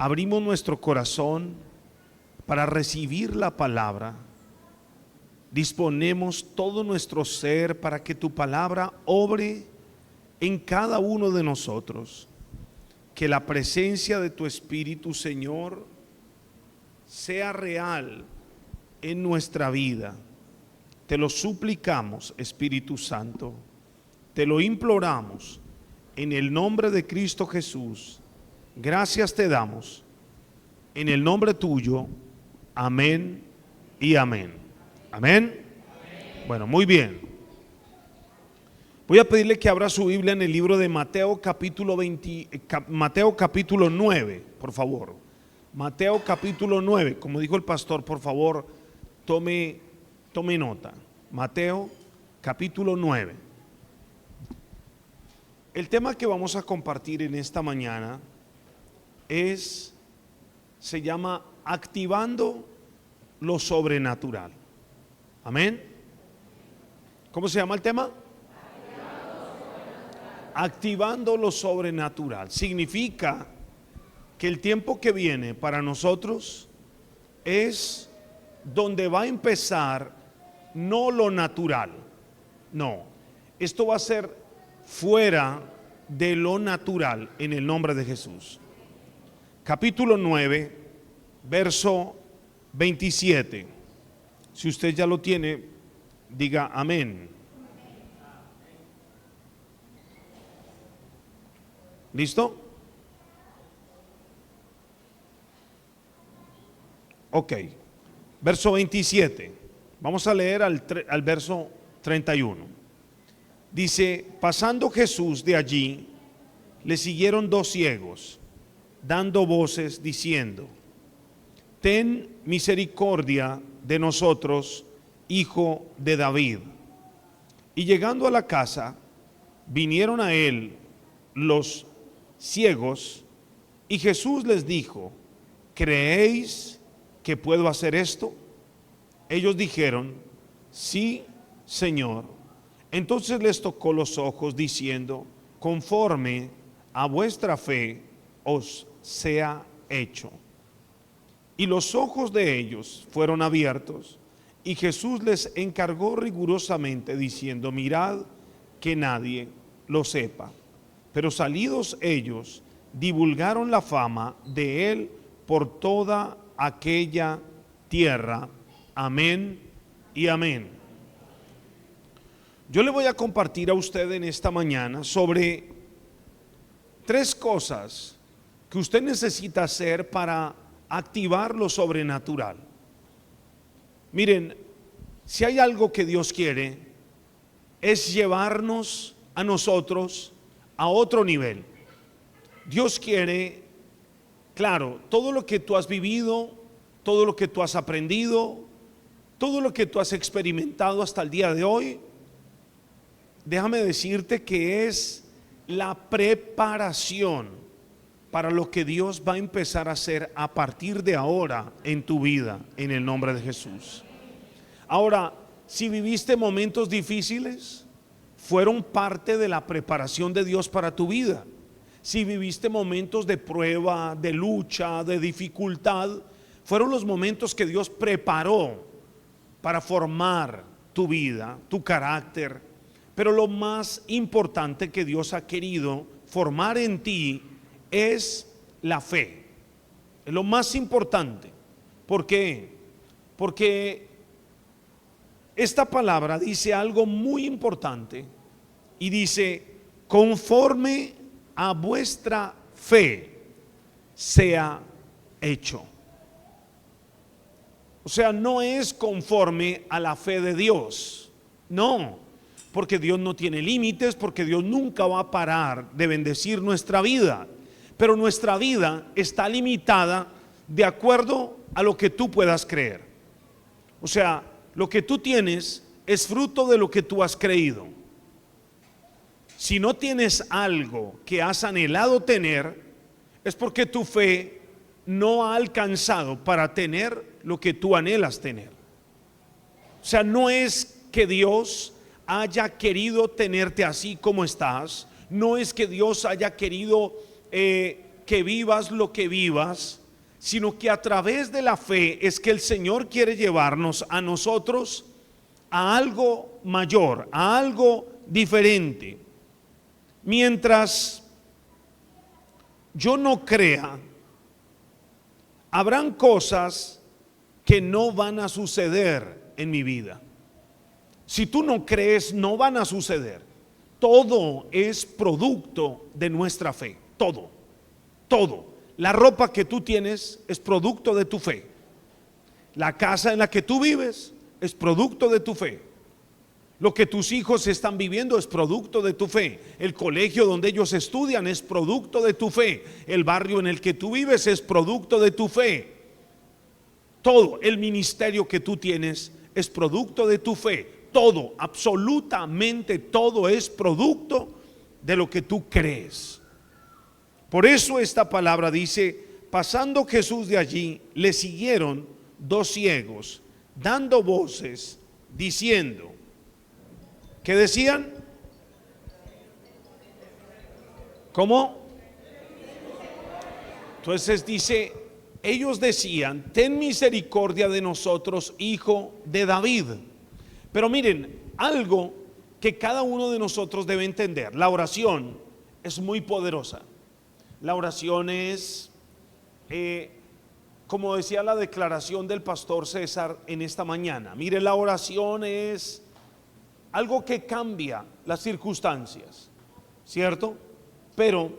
abrimos nuestro corazón para recibir la palabra. Disponemos todo nuestro ser para que tu palabra obre en cada uno de nosotros. Que la presencia de tu Espíritu, Señor, sea real en nuestra vida. Te lo suplicamos, Espíritu Santo. Te lo imploramos en el nombre de Cristo Jesús. Gracias te damos en el nombre tuyo. Amén y amén. Amén. Bueno, muy bien. Voy a pedirle que abra su Biblia en el libro de Mateo capítulo 9, por favor. Mateo capítulo 9, como dijo el pastor, por favor, tome nota. Mateo capítulo 9. El tema que vamos a compartir en esta mañana se llama activando lo sobrenatural. Amén. ¿Cómo se llama el tema? Activando lo sobrenatural. Significa que el tiempo que viene para nosotros es donde va a empezar no lo natural. No, esto va a ser fuera de lo natural en el nombre de Jesús. Capítulo 9, verso 27. Si usted ya lo tiene, diga amén. ¿Listo? Ok. Verso 27. Vamos a leer al verso 31. Dice: pasando Jesús de allí, le siguieron dos ciegos, dando voces diciendo: ten misericordia de nosotros, hijo de David. Y llegando a la casa, vinieron a él los ciegos, y Jesús les dijo: ¿creéis que puedo hacer esto? Ellos dijeron: sí, Señor. Entonces les tocó los ojos, diciendo: conforme a vuestra fe os sea hecho. Y los ojos de ellos fueron abiertos, y Jesús les encargó rigurosamente, diciendo: mirad que nadie lo sepa. Pero salidos ellos, divulgaron la fama de él por toda aquella tierra. Amén y amén. Yo le voy a compartir a usted en esta mañana sobre tres cosas que usted necesita hacer para activar lo sobrenatural. Miren, si hay algo que Dios quiere, es llevarnos a nosotros a otro nivel. Dios quiere, claro, todo lo que tú has vivido, todo lo que tú has aprendido, todo lo que tú has experimentado hasta el día de hoy, déjame decirte que es la preparación para lo que Dios va a empezar a hacer a partir de ahora en tu vida, en el nombre de Jesús. Ahora, si viviste momentos difíciles, fueron parte de la preparación de Dios para tu vida. Si viviste momentos de prueba, de lucha, de dificultad, fueron los momentos que Dios preparó para formar tu vida, tu carácter. Pero lo más importante que Dios ha querido formar en ti es la fe. Es lo más importante. ¿Por qué? Porque esta palabra dice algo muy importante y dice: conforme a vuestra fe sea hecho. O sea, no es conforme a la fe de Dios. No, porque Dios no tiene límites, porque Dios nunca va a parar de bendecir nuestra vida. Pero nuestra vida está limitada de acuerdo a lo que tú puedas creer. O sea, lo que tú tienes es fruto de lo que tú has creído. Si no tienes algo que has anhelado tener, es porque tu fe no ha alcanzado para tener lo que tú anhelas tener. O sea, no es que Dios haya querido tenerte así como estás, no es que Dios haya querido que que vivas lo que vivas, sino que a través de la fe es que el Señor quiere llevarnos a nosotros a algo mayor, a algo diferente. Mientras yo no crea, habrán cosas que no van a suceder en mi vida. Si tú no crees, no van a suceder. Todo es producto de nuestra fe, todo. La ropa que tú tienes es producto de tu fe. La casa en la que tú vives es producto de tu fe. Lo que tus hijos están viviendo es producto de tu fe. El colegio donde ellos estudian es producto de tu fe. El barrio en el que tú vives es producto de tu fe. Todo el ministerio que tú tienes es producto de tu fe. Todo, absolutamente todo es producto de lo que tú crees. Por eso esta palabra dice: pasando Jesús de allí, le siguieron dos ciegos, dando voces, diciendo. ¿Qué decían? ¿Cómo? Entonces dice, ellos decían: ten misericordia de nosotros, hijo de David. Pero miren, algo que cada uno de nosotros debe entender: la oración es muy poderosa. La oración es, como decía la declaración del pastor César en esta mañana, mire, la oración es algo que cambia las circunstancias, ¿cierto? Pero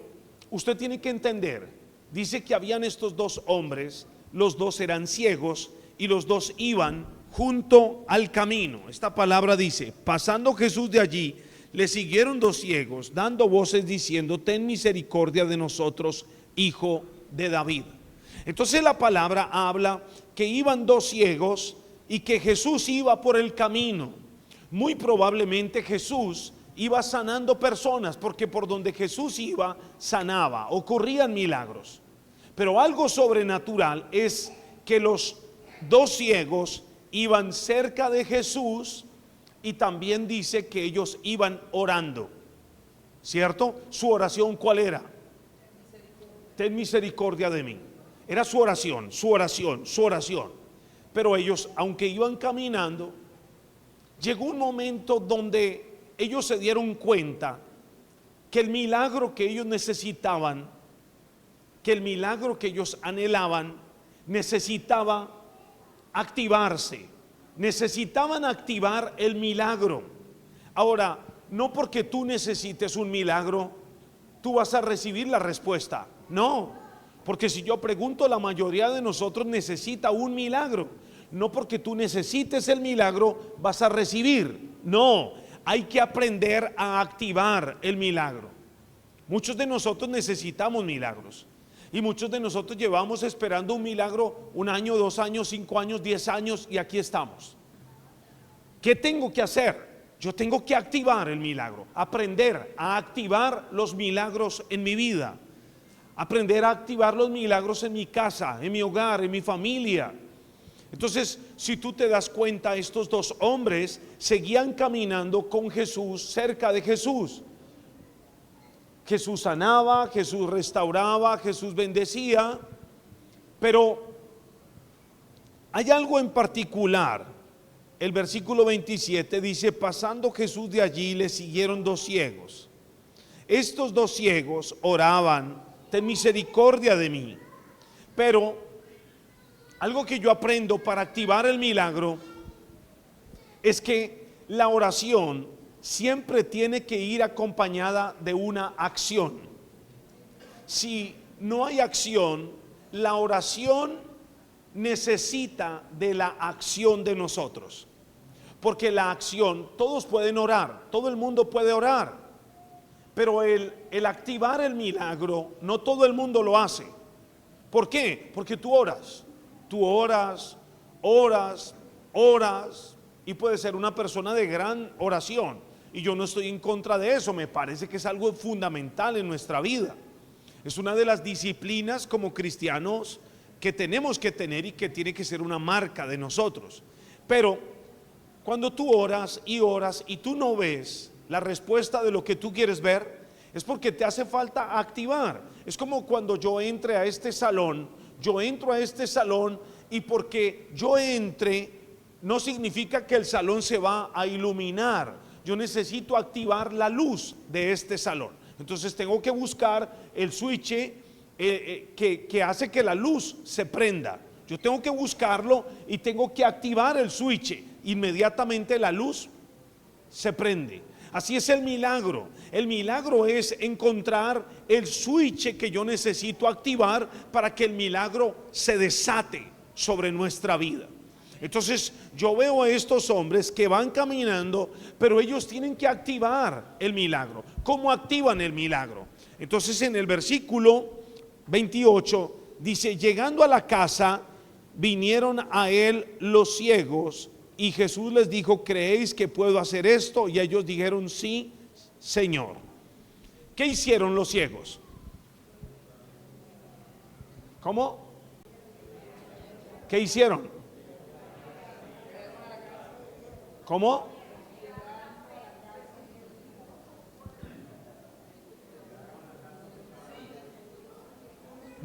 usted tiene que entender, dice que habían estos dos hombres, los dos eran ciegos y los dos iban junto al camino. Esta palabra dice: pasando Jesús de allí, le siguieron dos ciegos, dando voces diciendo: ten misericordia de nosotros, hijo de David. Entonces la palabra habla que iban dos ciegos y que Jesús iba por el camino. Muy probablemente Jesús iba sanando personas, porque por donde Jesús iba, sanaba, ocurrían milagros. Pero algo sobrenatural es que los dos ciegos iban cerca de Jesús, y también dice que ellos iban orando, ¿cierto? Su oración, ¿cuál era? Ten misericordia de mí. Era su oración, su oración, su oración. Pero ellos, aunque iban caminando, llegó un momento donde ellos se dieron cuenta que el milagro que ellos necesitaban, que el milagro que ellos anhelaban, necesitaba activarse. Necesitaban activar el milagro. Ahora, no porque tú necesites un milagro, tú vas a recibir la respuesta. No, porque si yo pregunto, la mayoría de nosotros necesita un milagro. No porque tú necesites el milagro vas a recibir. No, hay que aprender a activar el milagro. Muchos de nosotros necesitamos milagros. Y muchos de nosotros llevamos esperando un milagro 1 año, 2 años, 5 años, 10 años, y aquí estamos. ¿Qué tengo que hacer? Yo tengo que activar el milagro, aprender a activar los milagros en mi vida, aprender a activar los milagros en mi casa, en mi hogar, en mi familia. Entonces, si tú te das cuenta, estos dos hombres seguían caminando con Jesús, cerca de Jesús. Jesús sanaba, Jesús restauraba, Jesús bendecía, pero hay algo en particular. El versículo 27 dice: pasando Jesús de allí, le siguieron dos ciegos. Estos dos ciegos oraban: ten misericordia de mí. Pero algo que yo aprendo para activar el milagro es que la oración siempre tiene que ir acompañada de una acción. Si no hay acción, la oración necesita de la acción de nosotros. Porque la acción, todos pueden orar, todo el mundo puede orar, pero el activar el milagro, no todo el mundo lo hace. ¿Por qué? Porque tú oras, y puedes ser una persona de gran oración, y yo no estoy en contra de eso. Me parece que es algo fundamental en nuestra vida. Es una de las disciplinas como cristianos que tenemos que tener y que tiene que ser una marca de nosotros. Pero cuando tú oras y tú no ves la respuesta de lo que tú quieres ver, es porque te hace falta activar. Es como cuando yo entro a este salón y porque yo entre no significa que el salón se va a iluminar. Yo necesito activar la luz de este salón. Entonces tengo que buscar el switch que hace que la luz se prenda. Yo tengo que buscarlo y tengo que activar el switch. Inmediatamente la luz se prende. Así es el milagro. El milagro es encontrar el switch que yo necesito activar para que el milagro se desate sobre nuestra vida. Entonces yo veo a estos hombres que van caminando, pero ellos tienen que activar el milagro. ¿Cómo activan el milagro? Entonces en el versículo 28 dice: llegando a la casa, vinieron a él los ciegos, y Jesús les dijo: ¿creéis que puedo hacer esto? Y ellos dijeron: sí, Señor. ¿Qué hicieron los ciegos? ¿Cómo? ¿Qué hicieron? ¿Cómo?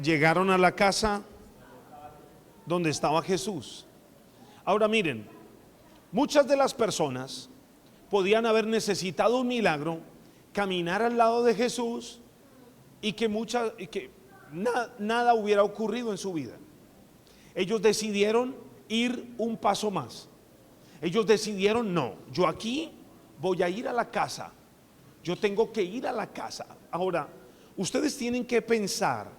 Llegaron a la casa donde estaba Jesús. Ahora miren, muchas de las personas podían haber necesitado un milagro, caminar al lado de Jesús y que nada hubiera ocurrido en su vida. Ellos decidieron ir un paso más. Ellos decidieron: no, yo aquí voy a ir a la casa. Yo tengo que ir a la casa. Ahora, ustedes tienen que pensar,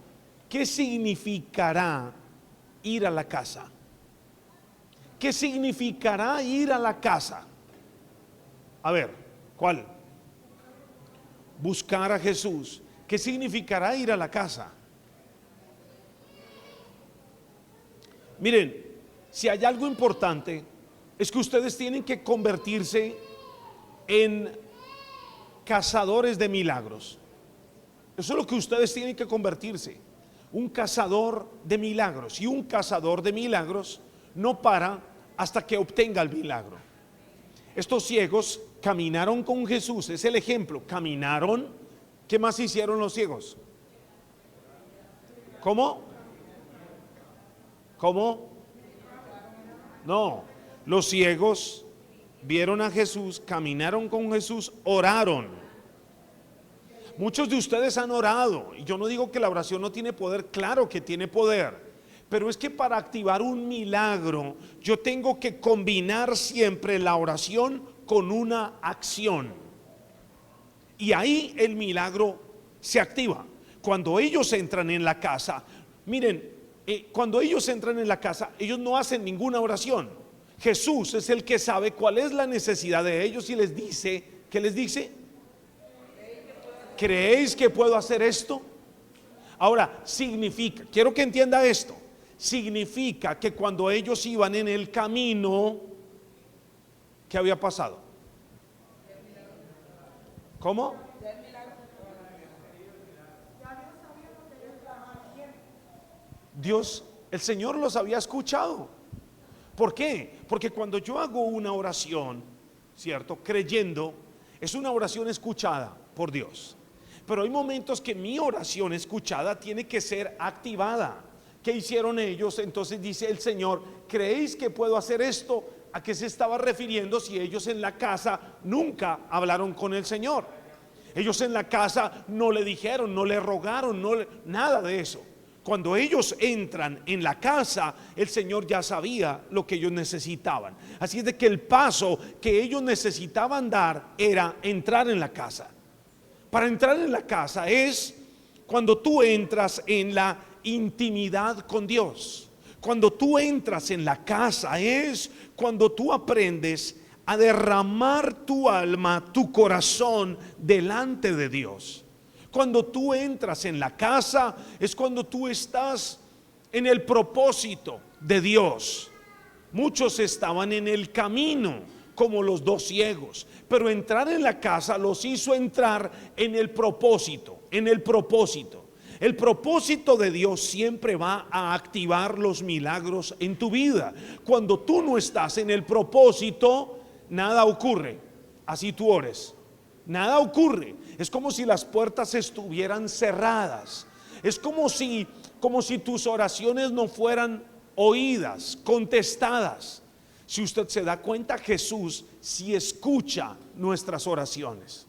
¿qué significará ir a la casa? ¿Qué significará ir a la casa? A ver, ¿cuál? Buscar a Jesús. ¿Qué significará ir a la casa? Miren, si hay algo importante, es que ustedes tienen que convertirse en cazadores de milagros. Eso es lo que ustedes tienen que convertirse: un cazador de milagros. Y un cazador de milagros no para hasta que obtenga el milagro. Estos ciegos caminaron con Jesús, es el ejemplo. Caminaron. ¿Qué más hicieron los ciegos? ¿Cómo? ¿Cómo? No, los ciegos vieron a Jesús, caminaron con Jesús, oraron. Muchos de ustedes han orado, y yo no digo que la oración no tiene poder, claro que tiene poder, pero es que para activar un milagro yo tengo que combinar siempre la oración con una acción, y ahí el milagro se activa. Cuando ellos entran en la casa, miren, cuando ellos entran en la casa, ellos no hacen ninguna oración. Jesús es el que sabe cuál es la necesidad de ellos y les dice, ¿qué les dice? ¿Creéis que puedo hacer esto? Ahora, significa, quiero que entienda esto, significa que cuando ellos iban en el camino, ¿qué había pasado? ¿Cómo? Dios, el Señor los había escuchado. ¿Por qué? Porque cuando yo hago una oración, ¿cierto? Creyendo, es una oración escuchada por Dios. Pero hay momentos que mi oración escuchada tiene que ser activada. ¿Qué hicieron ellos? Entonces dice el Señor: ¿creéis que puedo hacer esto? ¿A qué se estaba refiriendo si ellos en la casa nunca hablaron con el Señor? Ellos en la casa no le dijeron, no le rogaron, nada de eso. Cuando ellos entran en la casa, el Señor ya sabía lo que ellos necesitaban. Así es de que el paso que ellos necesitaban dar era entrar en la casa. Para entrar en la casa es cuando tú entras en la intimidad con Dios. Cuando tú entras en la casa es cuando tú aprendes a derramar tu alma, tu corazón delante de Dios. Cuando tú entras en la casa es cuando tú estás en el propósito de Dios. Muchos estaban en el camino, como los dos ciegos, pero entrar en la casa los hizo entrar en el propósito, El propósito de Dios siempre va a activar los milagros en tu vida. Cuando tú no estás en el propósito, nada ocurre. Así tú ores, nada ocurre. Es como si las puertas estuvieran cerradas. Es como si tus oraciones no fueran oídas, contestadas. Si usted se da cuenta, Jesús sí escucha nuestras oraciones.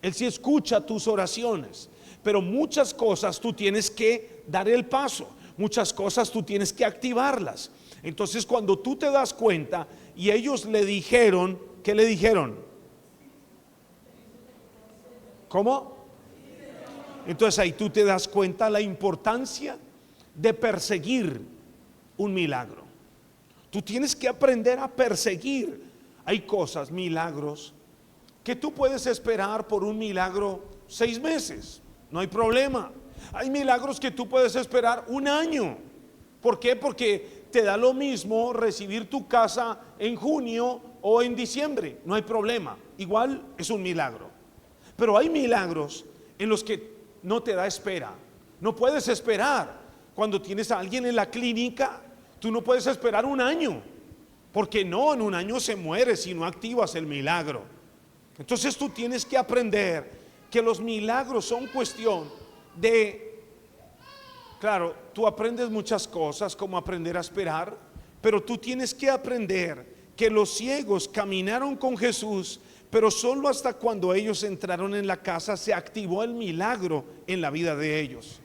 Él sí escucha tus oraciones. Pero muchas cosas tú tienes que dar el paso. Muchas cosas tú tienes que activarlas. Entonces, cuando tú te das cuenta y ellos le dijeron, ¿qué le dijeron? ¿Cómo? Entonces ahí tú te das cuenta la importancia de perseguir un milagro. Tú tienes que aprender a perseguir. Hay cosas, milagros, que tú puedes esperar por un milagro 6 meses, no hay problema. Hay milagros que tú puedes esperar 1 año. ¿Por qué? Porque te da lo mismo recibir tu casa en junio o en diciembre, no hay problema. Igual es un milagro. Pero hay milagros en los que no te da espera. No puedes esperar. Cuando tienes a alguien en la clínica, tú no puedes esperar 1 año, porque no, en 1 año se muere si no activas el milagro. Entonces tú tienes que aprender que los milagros son cuestión de, claro, tú aprendes muchas cosas como aprender a esperar, pero tú tienes que aprender que los ciegos caminaron con Jesús, pero solo hasta cuando ellos entraron en la casa se activó el milagro en la vida de ellos.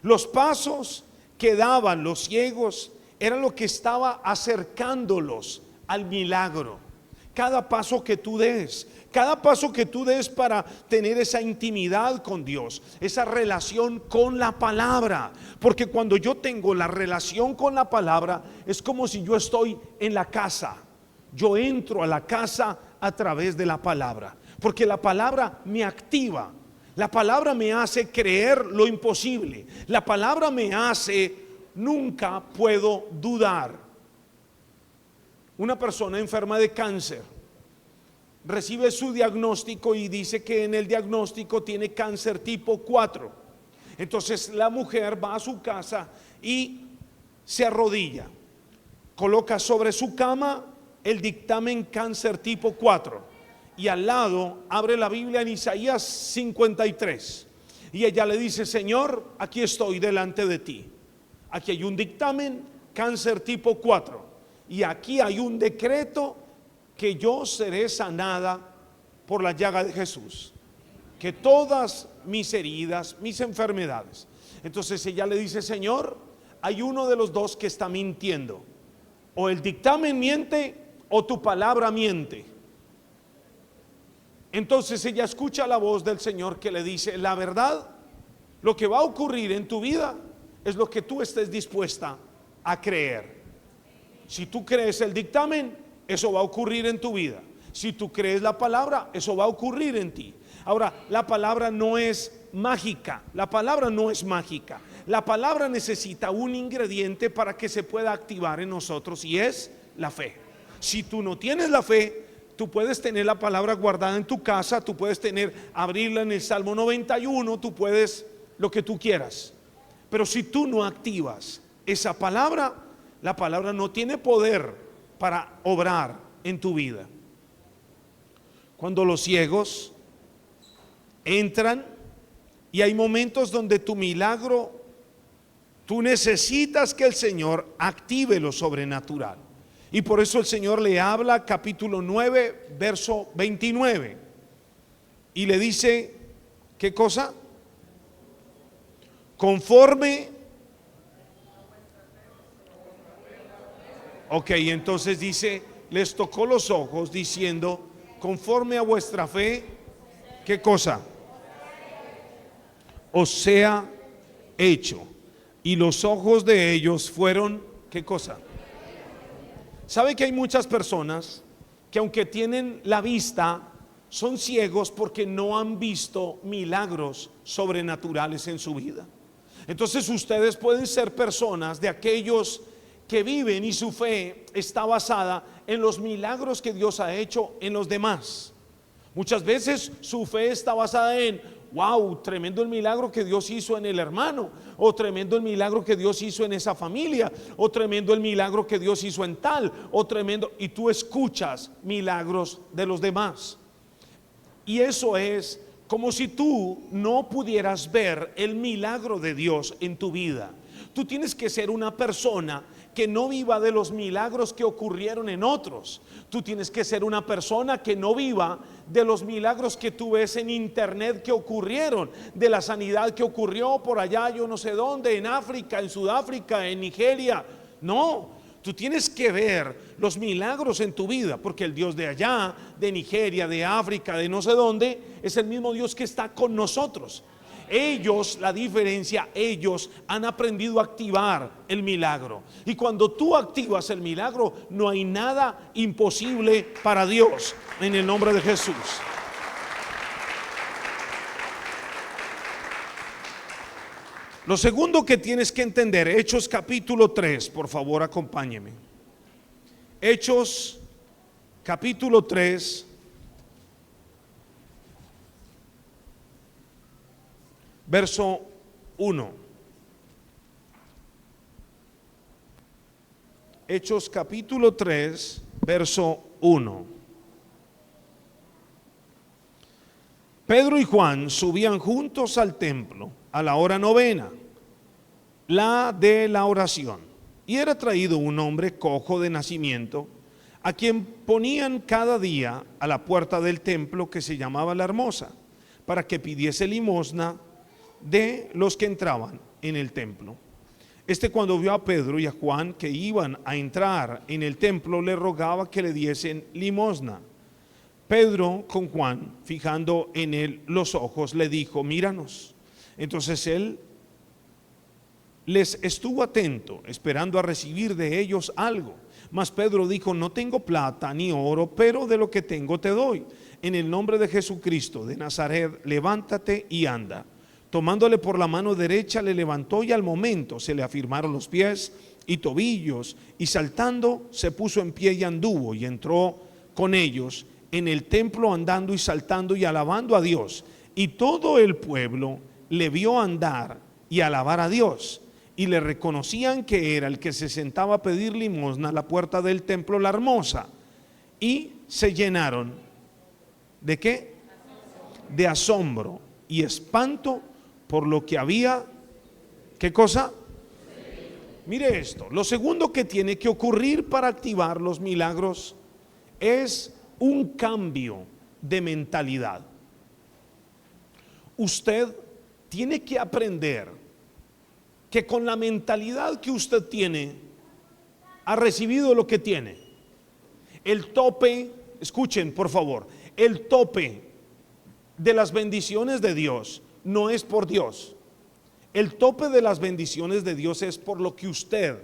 Los pasos que daban los ciegos era lo que estaba acercándolos al milagro. Cada paso que tú des, para tener esa intimidad con Dios, esa relación con la palabra. Porque cuando yo tengo la relación con la palabra, es como si yo estoy en la casa. Yo entro a la casa a través de la palabra, porque la palabra me activa. La palabra me hace creer lo imposible. La palabra me hace, nunca puedo dudar. Una persona enferma de cáncer recibe su diagnóstico y dice que en el diagnóstico tiene cáncer tipo 4. Entonces la mujer va a su casa y se arrodilla, coloca sobre su cama el dictamen cáncer tipo 4 y al lado abre la Biblia en Isaías 53 y ella le dice: Señor, aquí estoy delante de ti. Aquí hay un dictamen cáncer tipo 4 y aquí hay un decreto que yo seré sanada por la llaga de Jesús, que todas mis heridas, mis enfermedades. Entonces ella le dice: Señor, hay uno de los dos que está mintiendo, o el dictamen miente o tu palabra miente. Entonces ella escucha la voz del Señor que le dice: la verdad, lo que va a ocurrir en tu vida es lo que tú estés dispuesta a creer. Si tú crees el dictamen, eso va a ocurrir en tu vida. Si tú crees la palabra, eso va a ocurrir en ti. Ahora, la palabra no es mágica. La palabra no es mágica. La palabra necesita un ingrediente para que se pueda activar en nosotros, y es la fe. Si tú no tienes la fe, tú puedes tener la palabra guardada en tu casa, tú puedes abrirla en el Salmo 91, tú puedes lo que tú quieras. Pero si tú no activas esa palabra, la palabra no tiene poder para obrar en tu vida. Cuando los ciegos entran y hay momentos donde tu milagro, tú necesitas que el Señor active lo sobrenatural. Y por eso el Señor le habla, capítulo 9, verso 29. Y le dice, ¿qué cosa? Conforme. Ok, entonces dice, les tocó los ojos diciendo, conforme a vuestra fe, ¿qué cosa? Os sea hecho. Y los ojos de ellos fueron, ¿qué cosa? ¿Sabe que hay muchas personas que aunque tienen la vista, son ciegos porque no han visto milagros sobrenaturales en su vida? Entonces ustedes pueden ser personas de aquellos que viven y su fe está basada en los milagros que Dios ha hecho en los demás. Muchas veces su fe está basada en: wow, tremendo el milagro que Dios hizo en el hermano, o tremendo el milagro que Dios hizo en esa familia, o tremendo el milagro que Dios hizo en tal, o tremendo, y tú escuchas milagros de los demás. Y eso es como si tú no pudieras ver el milagro de Dios en tu vida. Tú tienes que ser una persona que no viva de los milagros que ocurrieron en otros. Tú tienes que ser una persona que no viva de los milagros que tú ves en internet que ocurrieron, de la sanidad que ocurrió por allá, yo no sé dónde, en África, en Sudáfrica, en Nigeria. No, tú tienes que ver los milagros en tu vida, porque el Dios de allá, de Nigeria, de África, de no sé dónde, es el mismo Dios que está con nosotros. Ellos, la diferencia, ellos han aprendido a activar el milagro. Y cuando tú activas el milagro, no hay nada imposible para Dios, en el nombre de Jesús. Lo segundo que tienes que entender, Hechos capítulo 3, por favor acompáñeme. Hechos capítulo 3, verso 1. Hechos capítulo 3, verso 1. Pedro y Juan subían juntos al templo a la hora novena, la de la oración, y era traído un hombre cojo de nacimiento, a quien ponían cada día a la puerta del templo, que se llamaba La Hermosa, para que pidiese limosna de los que entraban en el templo. Cuando vio a Pedro y a Juan que iban a entrar en el templo, le rogaba que le diesen limosna. Pedro con Juan, fijando en él los ojos, le dijo: míranos. Entonces él les estuvo atento, esperando a recibir de ellos algo. Mas Pedro dijo: no tengo plata ni oro, pero de lo que tengo te doy. En el nombre de Jesucristo de Nazaret, levántate y anda. Tomándole por la mano derecha, le levantó, y al momento se le afirmaron los pies y tobillos, y saltando se puso en pie y anduvo, y entró con ellos en el templo, andando y saltando y alabando a Dios. Y todo el pueblo le vio andar y alabar a Dios, y le reconocían que era el que se sentaba a pedir limosna a la puerta del templo La Hermosa, y se llenaron ¿de qué? De asombro y espanto por lo que había. ¿Qué cosa? Mire esto, lo segundo que tiene que ocurrir para activar los milagros es un cambio de mentalidad. Usted tiene que aprender que con la mentalidad que usted tiene, ha recibido lo que tiene. El tope, escuchen por favor, el tope de las bendiciones de Dios no es por Dios. El tope de las bendiciones de Dios es por lo que usted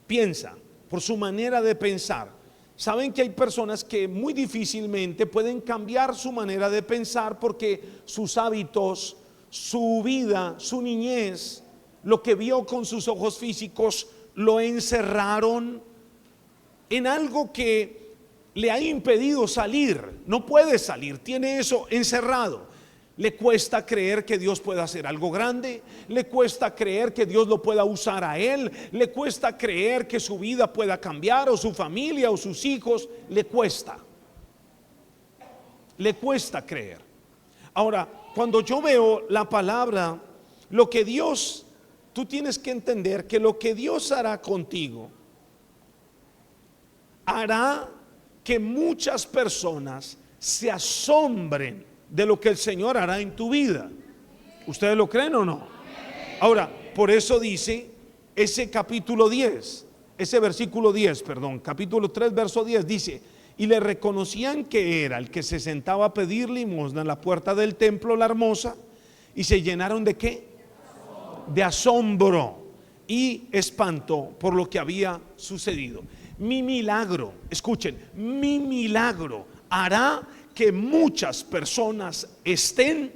piensa, por su manera de pensar. Saben que hay personas que muy difícilmente pueden cambiar su manera de pensar porque sus hábitos, su vida, su niñez, lo que vio con sus ojos físicos, lo encerraron en algo que le ha impedido salir. No puede salir, tiene eso encerrado. Le cuesta creer que Dios pueda hacer algo grande, le cuesta creer que Dios lo pueda usar a él, le cuesta creer que su vida pueda cambiar, o su familia, o sus hijos. Le cuesta creer. Ahora, cuando yo veo la palabra, lo que Dios, tú tienes que entender que lo que Dios hará contigo hará que muchas personas se asombren de lo que el Señor hará en tu vida. ¿Ustedes lo creen o no? Ahora, por eso dice ese capítulo 10, ese versículo 10, perdón, capítulo 3, verso 10, dice: y le reconocían que era el que se sentaba a pedir limosna en la puerta del templo La Hermosa, y se llenaron ¿de qué? De asombro y espanto por lo que había sucedido. Mi milagro, escuchen, mi milagro hará que muchas personas estén,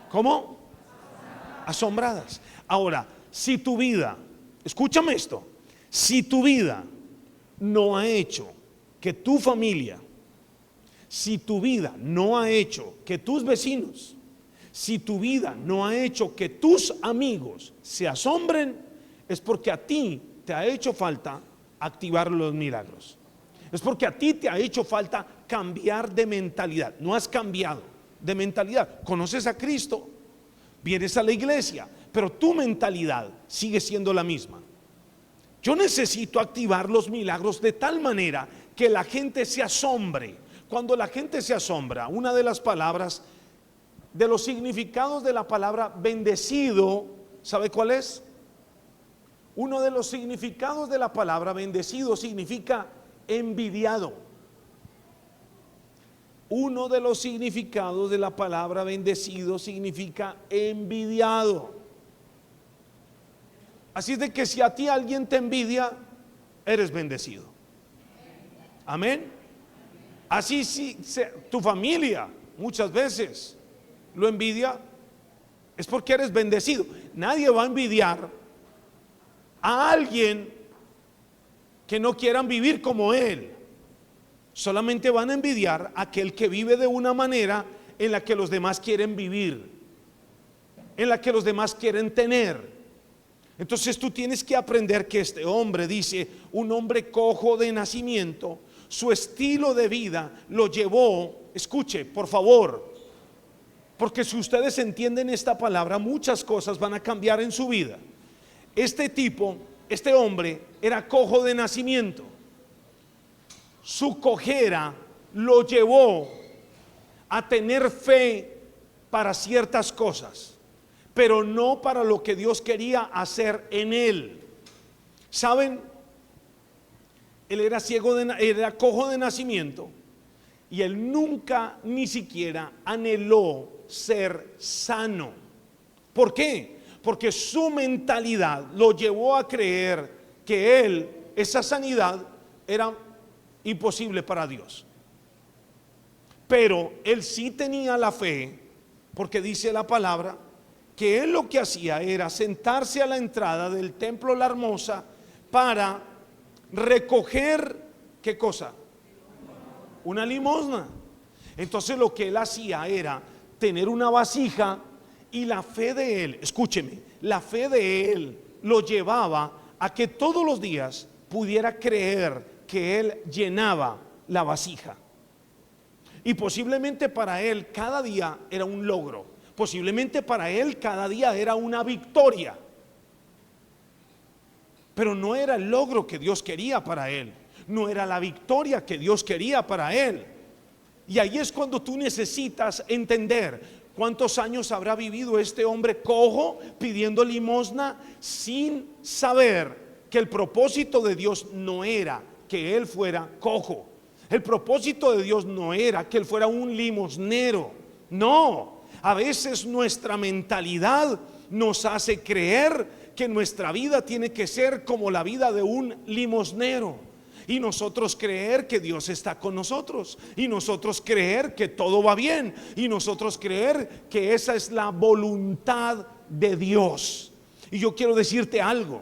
¿cómo? Asombradas. Ahora, si tu vida, escúchame esto, si tu vida no ha hecho que tu familia, si tu vida no ha hecho que tus vecinos, si tu vida no ha hecho que tus amigos se asombren, es porque a ti te ha hecho falta activar los milagros. Es porque a ti te ha hecho falta cambiar de mentalidad. No has cambiado de mentalidad. Conoces a Cristo, vienes a la iglesia, pero tu mentalidad sigue siendo la misma. Yo necesito activar los milagros de tal manera que la gente se asombre. Cuando la gente se asombra, una de las palabras, de los significados de la palabra bendecido, ¿sabe cuál es? Uno de los significados de la palabra bendecido significa envidiado. Uno de los significados de la palabra bendecido significa envidiado. Así es de que si a ti alguien te envidia, eres bendecido. Amén. Así si tu familia muchas veces lo envidia, es porque eres bendecido. Nadie va a envidiar a alguien que no quieran vivir como él. Solamente van a envidiar a aquel que vive de una manera en la que los demás quieren vivir, en la que los demás quieren tener. Entonces tú tienes que aprender que este hombre, dice, un hombre cojo de nacimiento, su estilo de vida lo llevó, escuche por favor, porque si ustedes entienden esta palabra, muchas cosas van a cambiar en su vida. Este hombre era cojo de nacimiento. Su cojera lo llevó a tener fe para ciertas cosas, pero no para lo que Dios quería hacer en él. ¿Saben? Él era cojo de nacimiento y él nunca ni siquiera anheló ser sano. ¿Por qué? Porque su mentalidad lo llevó a creer que esa sanidad era imposible para Dios. Pero él sí tenía la fe, porque dice la palabra que él lo que hacía era sentarse a la entrada del templo La Hermosa para recoger, ¿qué cosa? Una limosna. Entonces lo que él hacía era tener una vasija, y la fe de él, escúcheme, la fe de él lo llevaba a que todos los días pudiera creer que él llenaba la vasija. Y posiblemente para él cada día era un logro, posiblemente para él cada día era una victoria, pero no era el logro que Dios quería para él, no era la victoria que Dios quería para él. Y ahí es cuando tú necesitas entender cuántos años habrá vivido este hombre cojo pidiendo limosna sin saber que el propósito de Dios no era que él fuera cojo. El propósito de Dios no era que él fuera un limosnero. No, a veces nuestra mentalidad nos hace creer que nuestra vida tiene que ser como la vida de un limosnero, y nosotros creer que Dios está con nosotros, y nosotros creer que todo va bien, y nosotros creer que esa es la voluntad de Dios. Y yo quiero decirte algo: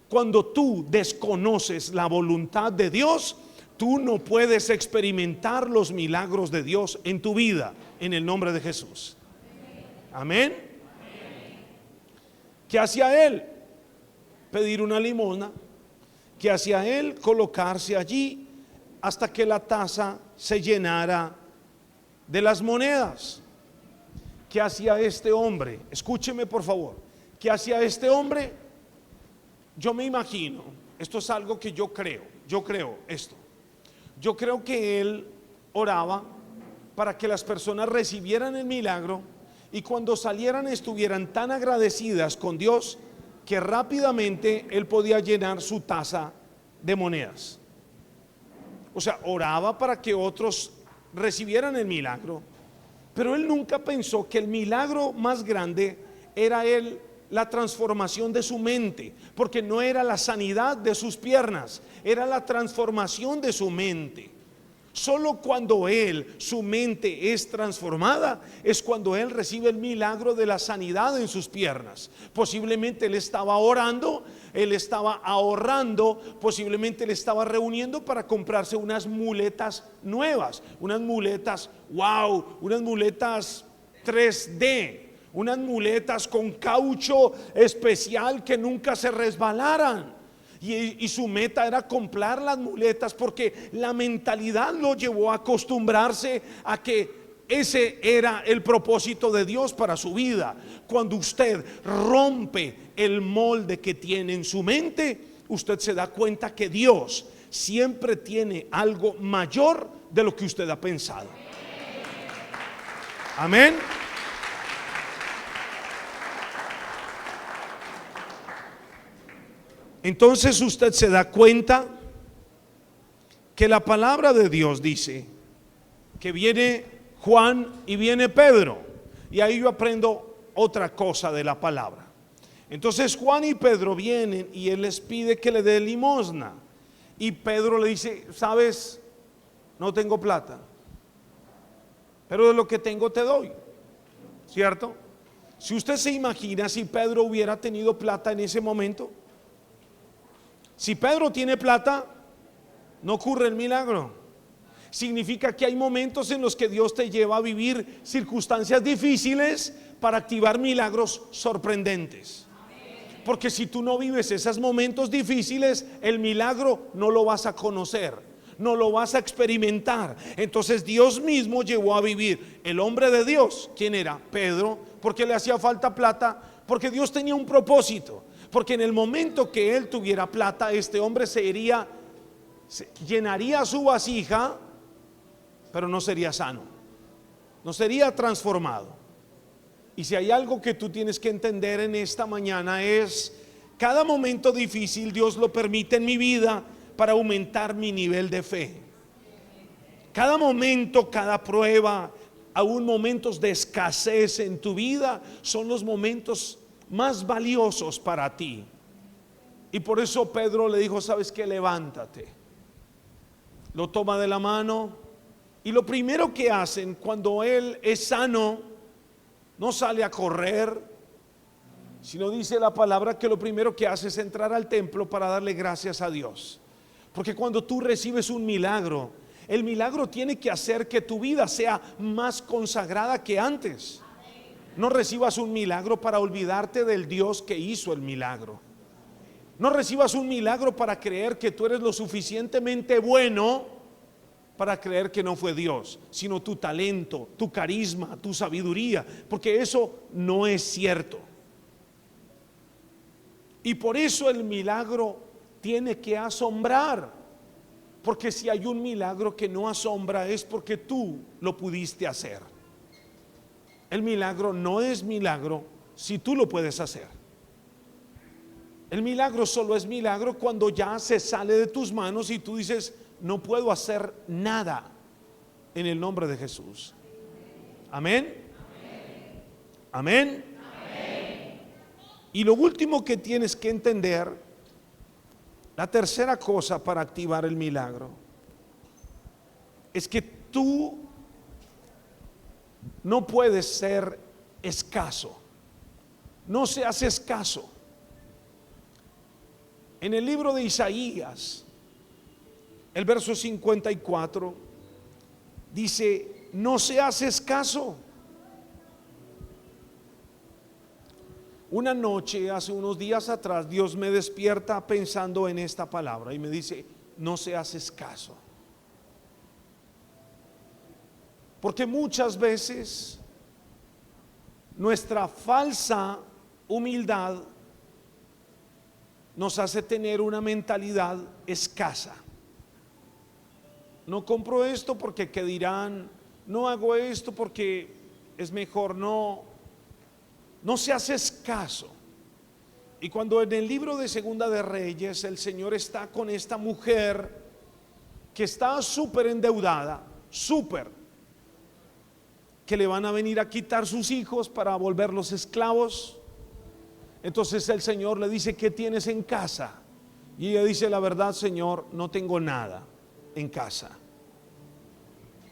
cuando tú desconoces la voluntad de Dios, tú no puedes experimentar los milagros de Dios en tu vida, en el nombre de Jesús. Amén. ¿Qué hacía él? Pedir una limosna. ¿Qué hacía él? Colocarse allí hasta que la taza se llenara de las monedas. ¿Qué hacía este hombre? Escúcheme por favor. ¿Qué hacía este hombre? Yo me imagino, esto es algo que yo creo esto. Yo creo que él oraba para que las personas recibieran el milagro y cuando salieran estuvieran tan agradecidas con Dios que rápidamente él podía llenar su taza de monedas. O sea, oraba para que otros recibieran el milagro, pero él nunca pensó que el milagro más grande era la transformación de su mente, porque no era la sanidad de sus piernas, era la transformación de su mente. Solo cuando su mente es transformada, es cuando él recibe el milagro de la sanidad en sus piernas. Posiblemente él estaba orando, él estaba ahorrando, posiblemente él estaba reuniendo para comprarse unas muletas nuevas, unas muletas, wow, unas muletas 3D, unas muletas con caucho especial que nunca se resbalaran. Y su meta era comprar las muletas, porque la mentalidad lo llevó a acostumbrarse a que ese era el propósito de Dios para su vida. Cuando usted rompe el molde que tiene en su mente, usted se da cuenta que Dios siempre tiene algo mayor de lo que usted ha pensado. Amén. Entonces usted se da cuenta que la palabra de Dios dice que viene Juan y viene Pedro, y ahí yo aprendo otra cosa de la palabra. Entonces Juan y Pedro vienen y él les pide que le dé limosna, y Pedro le dice: sabes, no tengo plata, pero de lo que tengo te doy, ¿cierto? Si usted se imagina si Pedro hubiera tenido plata en ese momento, si Pedro tiene plata, no ocurre el milagro. Significa que hay momentos en los que Dios te lleva a vivir circunstancias difíciles para activar milagros sorprendentes. Porque si tú no vives esos momentos difíciles, el milagro no lo vas a conocer, no lo vas a experimentar. Entonces Dios mismo llevó a vivir el hombre de Dios. ¿Quién era? Pedro. Porque le hacía falta plata, porque Dios tenía un propósito. Porque en el momento que él tuviera plata, este hombre llenaría su vasija, pero no sería sano, no sería transformado. Y si hay algo que tú tienes que entender en esta mañana, es: cada momento difícil Dios lo permite en mi vida para aumentar mi nivel de fe. Cada momento, cada prueba, aún momentos de escasez en tu vida, son los momentos más valiosos para ti. Y por eso Pedro le dijo: ¿sabes qué? Levántate. Lo toma de la mano, y lo primero que hacen cuando él es sano, no sale a correr, sino dice la palabra que lo primero que hace es entrar al templo para darle gracias a Dios. Porque cuando tú recibes un milagro, el milagro tiene que hacer que tu vida sea más consagrada que antes. No recibas un milagro para olvidarte del Dios que hizo el milagro. No recibas un milagro para creer que tú eres lo suficientemente bueno para creer que no fue Dios, sino tu talento, tu carisma, tu sabiduría, porque eso no es cierto. Y por eso el milagro tiene que asombrar, porque si hay un milagro que no asombra, es porque tú lo pudiste hacer. El milagro no es milagro si tú lo puedes hacer. El milagro solo es milagro cuando ya se sale de tus manos y tú dices: no puedo hacer nada en el nombre de Jesús. Amén. Amén. Amén. Y lo último que tienes que entender, la tercera cosa para activar el milagro, es que tú no puedes ser escaso. No seas escaso. En el libro de Isaías, el verso 54 dice: no seas escaso. Una noche, hace unos días atrás, Dios me despierta pensando en esta palabra y me dice: no seas escaso. Porque muchas veces nuestra falsa humildad nos hace tener una mentalidad escasa. No compro esto porque qué dirán, no hago esto porque es mejor no seas escaso. Y cuando en el libro de Segunda de Reyes el Señor está con esta mujer que está súper endeudada, que le van a venir a quitar sus hijos para volverlos esclavos, entonces el Señor le dice: ¿qué tienes en casa? Y ella dice: la verdad, Señor, no tengo nada en casa.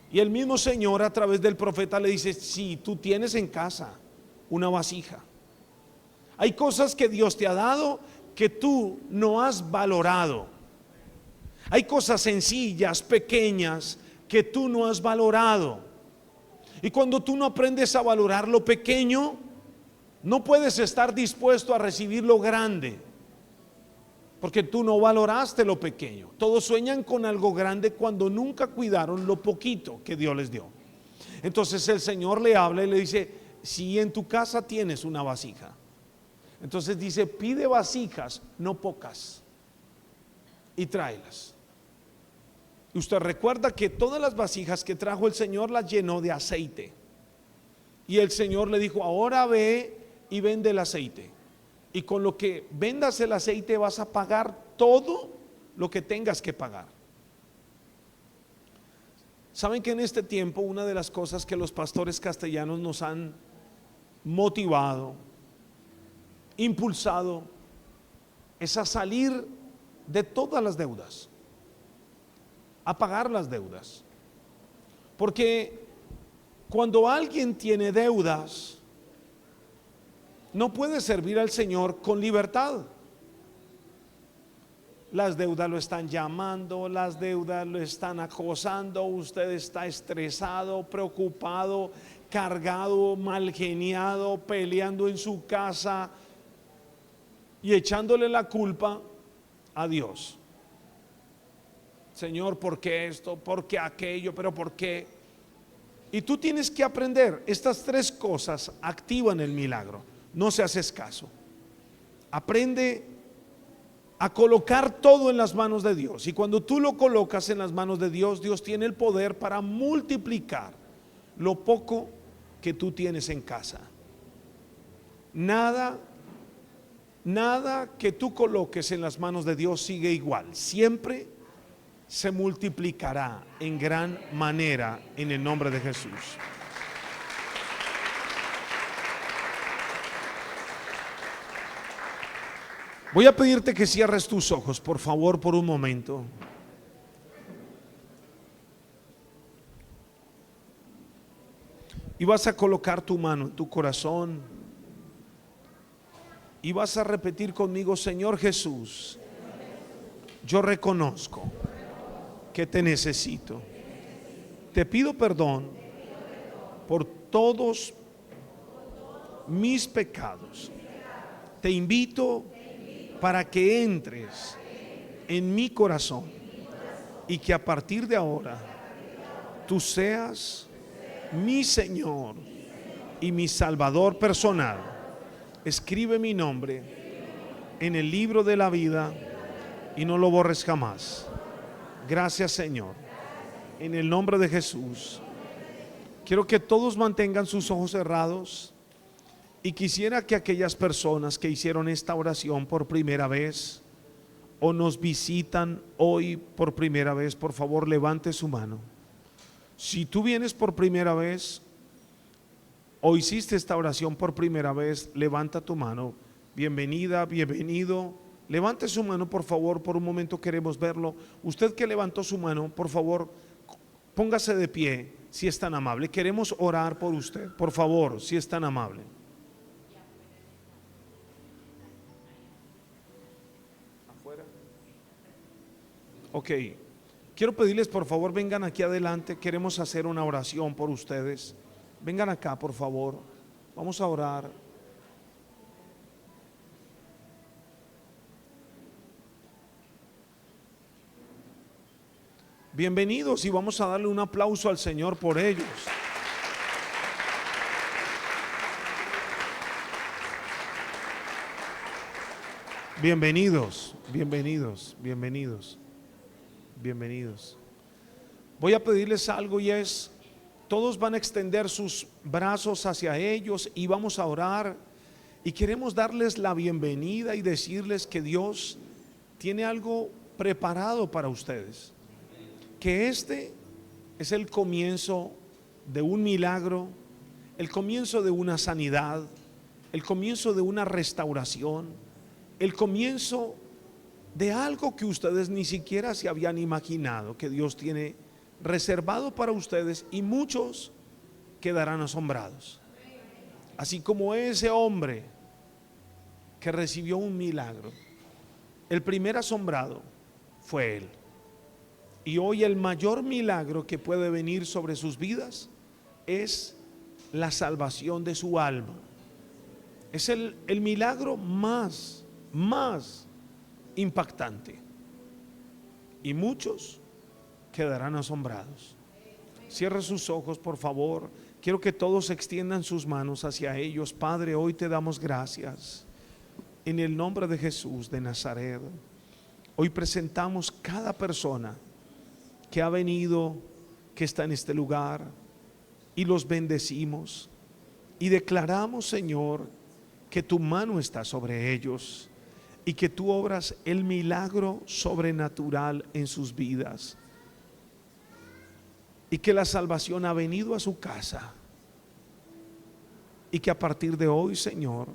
Y el mismo Señor a través del profeta le dice: sí, tú tienes en casa una vasija. Hay cosas que Dios te ha dado que tú no has valorado. Hay cosas sencillas, pequeñas, que tú no has valorado. Y cuando tú no aprendes a valorar lo pequeño, no puedes estar dispuesto a recibir lo grande. porque tú no valoraste lo pequeño. Todos sueñan con algo grande cuando nunca cuidaron lo poquito que Dios les dio. Entonces el Señor le habla y le dice: si en tu casa tienes una vasija, entonces dice: pide vasijas, no pocas, y tráelas. Y usted recuerda que todas las vasijas que trajo el Señor las llenó de aceite. Y el Señor le dijo: ahora ve y vende el aceite, y con lo que vendas el aceite vas a pagar todo lo que tengas que pagar. Saben que en este tiempo una de las cosas que los pastores castellanos nos han motivado, impulsado, es a salir de todas las deudas, a pagar las deudas. Porque cuando alguien tiene deudas, no puede servir al Señor con libertad. Las deudas lo están llamando, las deudas lo están acosando, usted está estresado, preocupado, cargado, mal geniado, peleando en su casa y echándole la culpa a Dios. Señor, ¿por qué esto? ¿Por qué aquello? ¿Pero por qué? Y tú tienes que aprender, estas tres cosas activan el milagro. No se haces caso. Aprende a colocar todo en las manos de Dios. Y cuando tú lo colocas en las manos de Dios, Dios tiene el poder para multiplicar lo poco que tú tienes en casa. Nada que tú coloques en las manos de Dios sigue igual. Siempre se multiplicará en gran manera en el nombre de Jesús. Voy a pedirte que cierres tus ojos, por favor, por un momento. Y vas a colocar tu mano en tu corazón y vas a repetir conmigo: Señor Jesús, yo reconozco que te necesito. Te pido perdón por todos mis pecados. Te invito para que entres en mi corazón y que a partir de ahora tú seas mi Señor y mi Salvador personal. Escribe mi nombre en el libro de la vida y no lo borres jamás. Gracias, Señor, en el nombre de Jesús. Quiero que todos mantengan sus ojos cerrados. Y quisiera que aquellas personas que hicieron esta oración por primera vez o nos visitan hoy por primera vez, por favor levante su mano. Si tú vienes por primera vez o hiciste esta oración por primera vez, levanta tu mano. Bienvenida, bienvenido. Levante su mano, por favor, por un momento queremos verlo. Usted que levantó su mano, por favor, póngase de pie si es tan amable. Queremos orar por usted, por favor, si es tan amable. Ok, quiero pedirles por favor vengan aquí adelante, queremos hacer una oración por ustedes. Vengan acá por favor, vamos a orar. Bienvenidos y vamos a darle un aplauso al Señor por ellos. Bienvenidos, bienvenidos, bienvenidos. Bienvenidos. Voy a pedirles algo y es: todos van a extender sus brazos hacia ellos y vamos a orar y queremos darles la bienvenida y decirles que Dios tiene algo preparado para ustedes, que este es el comienzo de un milagro, el comienzo de una sanidad, el comienzo de una restauración, el comienzo de algo que ustedes ni siquiera se habían imaginado que Dios tiene reservado para ustedes, y muchos quedarán asombrados. Así como ese hombre que recibió un milagro, el primer asombrado fue él. Y hoy el mayor milagro que puede venir sobre sus vidas es la salvación de su alma. Es el milagro más impactante y muchos quedarán asombrados. Cierra sus ojos, por favor. Quiero que todos extiendan sus manos hacia ellos. Padre, hoy te damos gracias en el nombre de Jesús de Nazaret. Hoy presentamos cada persona que ha venido, que está en este lugar, y los bendecimos y declaramos, Señor, que tu mano está sobre ellos y que tú obras el milagro sobrenatural en sus vidas, y que la salvación ha venido a su casa, y que a partir de hoy, Señor,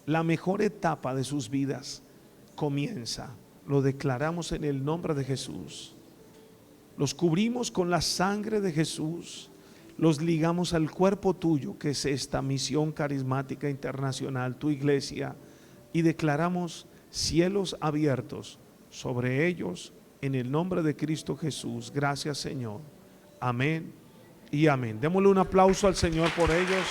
la mejor etapa de sus vidas comienza. Lo declaramos en el nombre de Jesús. Los cubrimos con la sangre de Jesús. Los ligamos al cuerpo tuyo, que es esta misión carismática internacional, tu iglesia, y declaramos cielos abiertos sobre ellos en el nombre de Cristo Jesús. Gracias, Señor. Amén y amén. Démosle un aplauso al Señor por ellos.